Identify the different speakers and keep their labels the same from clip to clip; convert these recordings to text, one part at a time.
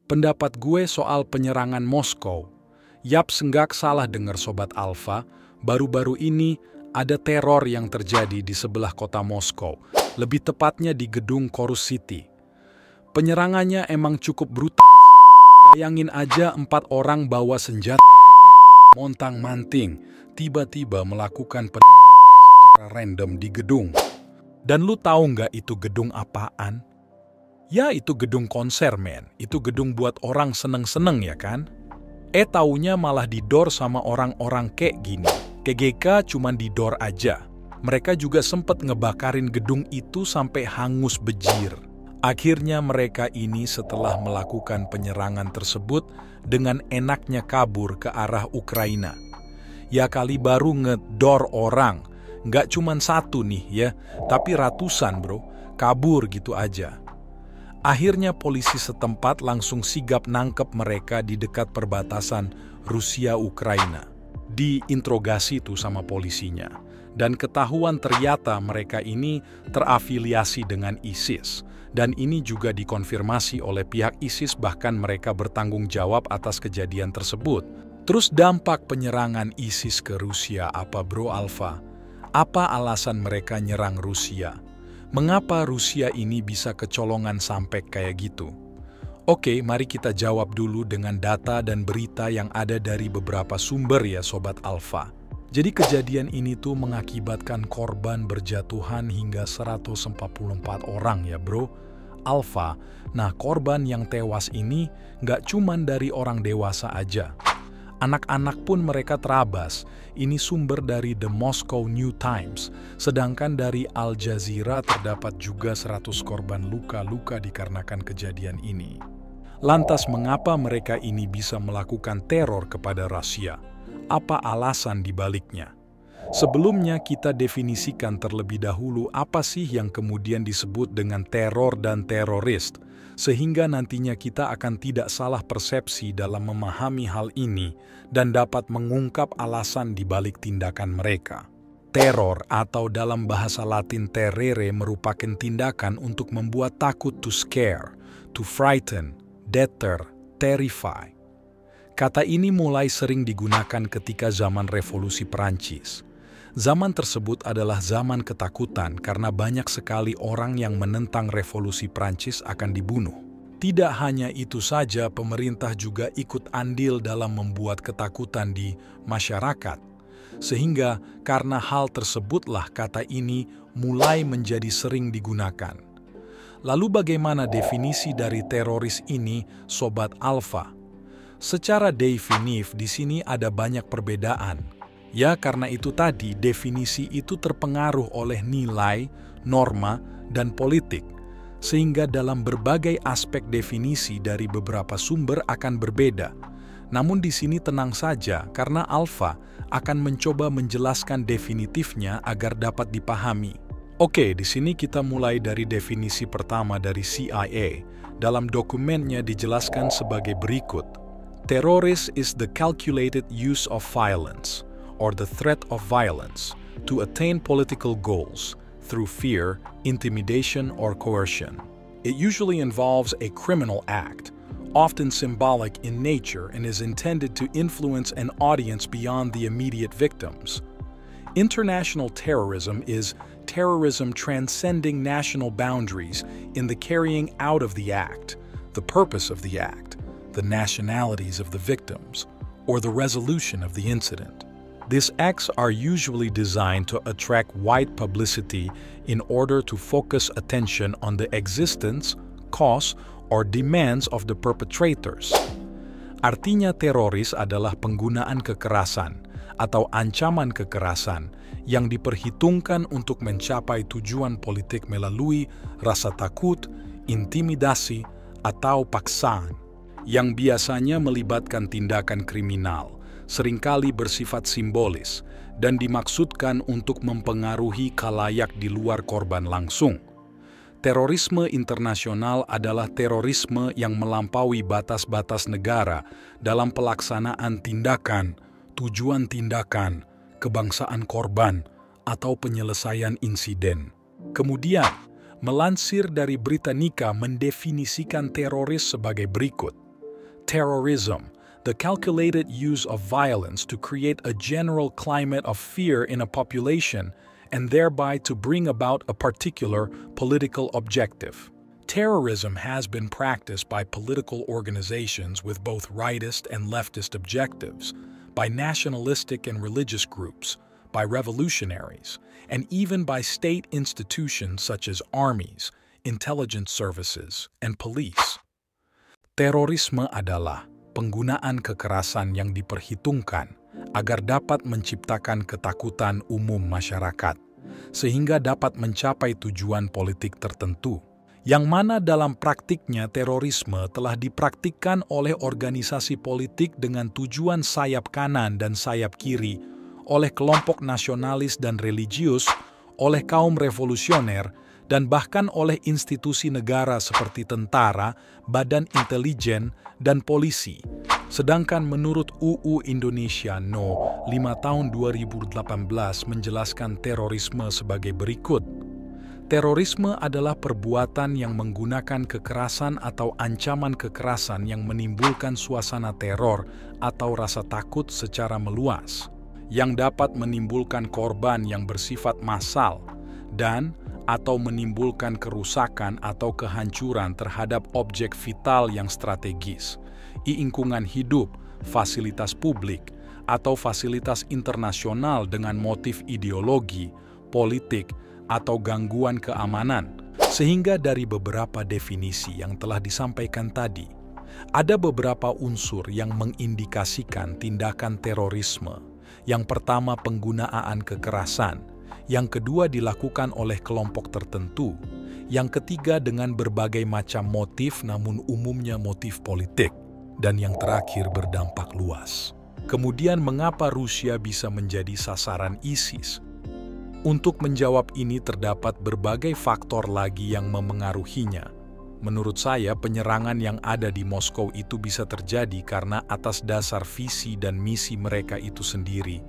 Speaker 1: Pendapat gue soal penyerangan Moskow. Yap, senggak salah dengar Sobat Alfa, baru-baru ini ada teror yang terjadi di sebelah kota Moskow, lebih tepatnya di gedung Chorus City. Penyerangannya emang cukup brutal. Bayangin aja 4 orang bawa senjata, montang-manting, tiba-tiba melakukan penembakan secara random di gedung. Dan lu tahu nggak itu gedung apaan? Ya, itu gedung konser, men. Itu gedung buat orang seneng-seneng, ya kan? Taunya malah didor sama orang-orang kayak gini. KGK cuman didor aja. Mereka juga sempet ngebakarin gedung itu sampai hangus bejir. Akhirnya mereka ini setelah melakukan penyerangan tersebut dengan enaknya kabur ke arah Ukraina. Ya kali baru ngedor orang. Nggak cuman satu nih ya, tapi ratusan bro. Kabur gitu aja. Akhirnya polisi setempat langsung sigap nangkep mereka di dekat perbatasan Rusia-Ukraina. Diinterogasi tuh sama polisinya. Dan ketahuan ternyata mereka ini terafiliasi dengan ISIS. Dan ini juga dikonfirmasi oleh pihak ISIS, bahkan mereka bertanggung jawab atas kejadian tersebut. Terus dampak penyerangan ISIS ke Rusia apa bro Alfa? Apa alasan mereka nyerang Rusia? Mengapa Rusia ini bisa kecolongan sampai kayak gitu? Oke, mari kita jawab dulu dengan data dan berita yang ada dari beberapa sumber ya Sobat Alfa. Jadi kejadian ini tuh mengakibatkan korban berjatuhan hingga 144 orang ya bro. Alfa, nah korban yang tewas ini nggak cuman dari orang dewasa aja. Anak-anak pun mereka terabas. Ini sumber dari The Moscow New Times. Sedangkan dari Al Jazeera terdapat juga 100 korban luka-luka dikarenakan kejadian ini. Lantas mengapa mereka ini bisa melakukan teror kepada Rusia? Apa alasan dibaliknya? Sebelumnya kita definisikan terlebih dahulu apa sih yang kemudian disebut dengan teror dan teroris, sehingga nantinya kita akan tidak salah persepsi dalam memahami hal ini dan dapat mengungkap alasan dibalik tindakan mereka. Teror atau dalam bahasa Latin terere merupakan tindakan untuk membuat takut, to scare, to frighten, deter, terrify. Kata ini mulai sering digunakan ketika zaman Revolusi Perancis. Zaman tersebut adalah zaman ketakutan karena banyak sekali orang yang menentang Revolusi Perancis akan dibunuh. Tidak hanya itu saja, pemerintah juga ikut andil dalam membuat ketakutan di masyarakat. Sehingga karena hal tersebutlah kata ini mulai menjadi sering digunakan. Lalu bagaimana definisi dari teroris ini, Sobat Alfa? Secara definitif di sini ada banyak perbedaan. Ya karena itu tadi definisi itu terpengaruh oleh nilai, norma, dan politik. Sehingga dalam berbagai aspek definisi dari beberapa sumber akan berbeda. Namun di sini tenang saja karena Alfa akan mencoba menjelaskan definitifnya agar dapat dipahami. Oke, di sini kita mulai dari definisi pertama dari CIA. Dalam dokumennya dijelaskan sebagai berikut. Terrorism is the calculated use of violence or the threat of violence to attain political goals through fear, intimidation, or coercion. It usually involves a criminal act, often symbolic in nature and is intended to influence an audience beyond the immediate victims. International terrorism is terrorism transcending national boundaries in the carrying out of the act, the purpose of the act, the nationalities of the victims, or the resolution of the incident. These acts are usually designed to attract wide publicity in order to focus attention on the existence, cause, or demands of the perpetrators. Artinya teroris adalah penggunaan kekerasan atau ancaman kekerasan yang diperhitungkan untuk mencapai tujuan politik melalui rasa takut, intimidasi, atau paksaan, yang biasanya melibatkan tindakan kriminal, seringkali bersifat simbolis, dan dimaksudkan untuk mempengaruhi khalayak di luar korban langsung. Terorisme internasional adalah terorisme yang melampaui batas-batas negara dalam pelaksanaan tindakan, tujuan tindakan, kebangsaan korban, atau penyelesaian insiden. Kemudian, melansir dari Britannica mendefinisikan teroris sebagai berikut. Terrorism, the calculated use of violence to create a general climate of fear in a population and thereby to bring about a particular political objective. Terrorism has been practiced by political organizations with both rightist and leftist objectives, by nationalistic and religious groups, by revolutionaries, and even by state institutions such as armies, intelligence services, and police. Terorisme adalah penggunaan kekerasan yang diperhitungkan agar dapat menciptakan ketakutan umum masyarakat, sehingga dapat mencapai tujuan politik tertentu, yang mana dalam praktiknya terorisme telah dipraktikkan oleh organisasi politik dengan tujuan sayap kanan dan sayap kiri, oleh kelompok nasionalis dan religius, oleh kaum revolusioner, dan bahkan oleh institusi negara seperti tentara, badan intelijen, dan polisi. Sedangkan menurut UU Indonesia No. 5 tahun 2018 menjelaskan terorisme sebagai berikut. Terorisme adalah perbuatan yang menggunakan kekerasan atau ancaman kekerasan yang menimbulkan suasana teror atau rasa takut secara meluas, yang dapat menimbulkan korban yang bersifat massal dan atau menimbulkan kerusakan atau kehancuran terhadap objek vital yang strategis, lingkungan hidup, fasilitas publik, atau fasilitas internasional dengan motif ideologi, politik, atau gangguan keamanan. Sehingga dari beberapa definisi yang telah disampaikan tadi, ada beberapa unsur yang mengindikasikan tindakan terorisme. Yang pertama, penggunaan kekerasan. Yang kedua, dilakukan oleh kelompok tertentu. Yang ketiga, dengan berbagai macam motif, namun umumnya motif politik. Dan yang terakhir, berdampak luas. Kemudian, mengapa Rusia bisa menjadi sasaran ISIS? Untuk menjawab ini terdapat berbagai faktor lagi yang memengaruhinya. Menurut saya, penyerangan yang ada di Moskow itu bisa terjadi karena atas dasar visi dan misi mereka itu sendiri,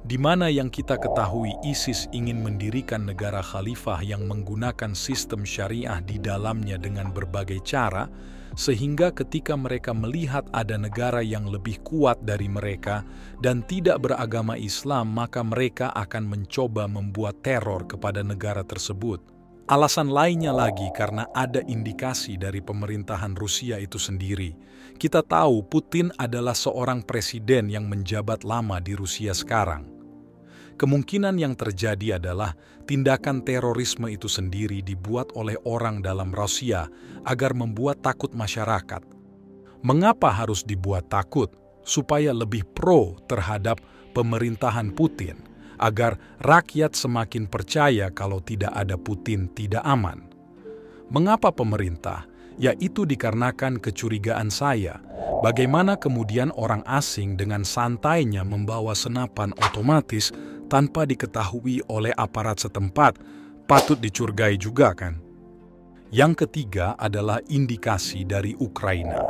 Speaker 1: di mana yang kita ketahui ISIS ingin mendirikan negara khalifah yang menggunakan sistem syariah di dalamnya dengan berbagai cara, sehingga ketika mereka melihat ada negara yang lebih kuat dari mereka dan tidak beragama Islam, maka mereka akan mencoba membuat teror kepada negara tersebut. Alasan lainnya lagi karena ada indikasi dari pemerintahan Rusia itu sendiri. Kita tahu Putin adalah seorang presiden yang menjabat lama di Rusia sekarang. Kemungkinan yang terjadi adalah tindakan terorisme itu sendiri dibuat oleh orang dalam Rusia agar membuat takut masyarakat. Mengapa harus dibuat takut? Supaya lebih pro terhadap pemerintahan Putin, agar rakyat semakin percaya kalau tidak ada Putin tidak aman. Mengapa pemerintah? Yaitu dikarenakan kecurigaan saya, bagaimana kemudian orang asing dengan santainya membawa senapan otomatis tanpa diketahui oleh aparat setempat, patut dicurigai juga kan? Yang ketiga adalah indikasi dari Ukraina.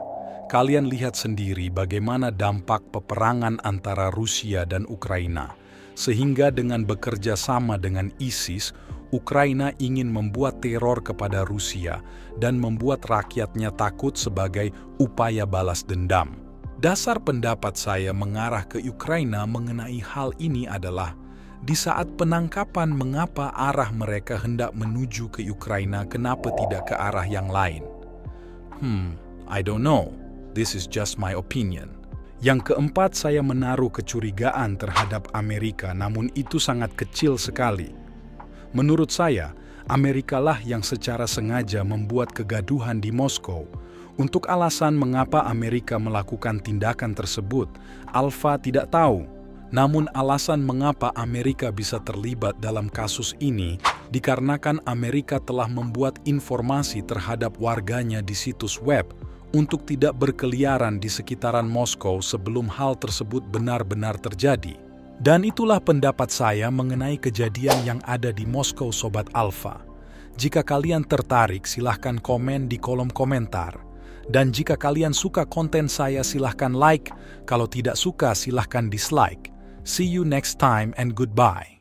Speaker 1: Kalian lihat sendiri bagaimana dampak peperangan antara Rusia dan Ukraina. Sehingga dengan bekerja sama dengan ISIS, Ukraina ingin membuat teror kepada Rusia dan membuat rakyatnya takut sebagai upaya balas dendam. Dasar pendapat saya mengarah ke Ukraina mengenai hal ini adalah, di saat penangkapan mengapa arah mereka hendak menuju ke Ukraina, kenapa tidak ke arah yang lain? I don't know. This is just my opinion. Yang keempat, saya menaruh kecurigaan terhadap Amerika, namun itu sangat kecil sekali. Menurut saya, Amerika lah yang secara sengaja membuat kegaduhan di Moskow. Untuk alasan mengapa Amerika melakukan tindakan tersebut, Alfa tidak tahu. Namun alasan mengapa Amerika bisa terlibat dalam kasus ini, dikarenakan Amerika telah membuat informasi terhadap warganya di situs web untuk tidak berkeliaran di sekitaran Moskow sebelum hal tersebut benar-benar terjadi. Dan itulah pendapat saya mengenai kejadian yang ada di Moskow, Sobat Alfa. Jika kalian tertarik, silahkan komen di kolom komentar. Dan jika kalian suka konten saya, silahkan like. Kalau tidak suka, silahkan dislike. See you next time and goodbye.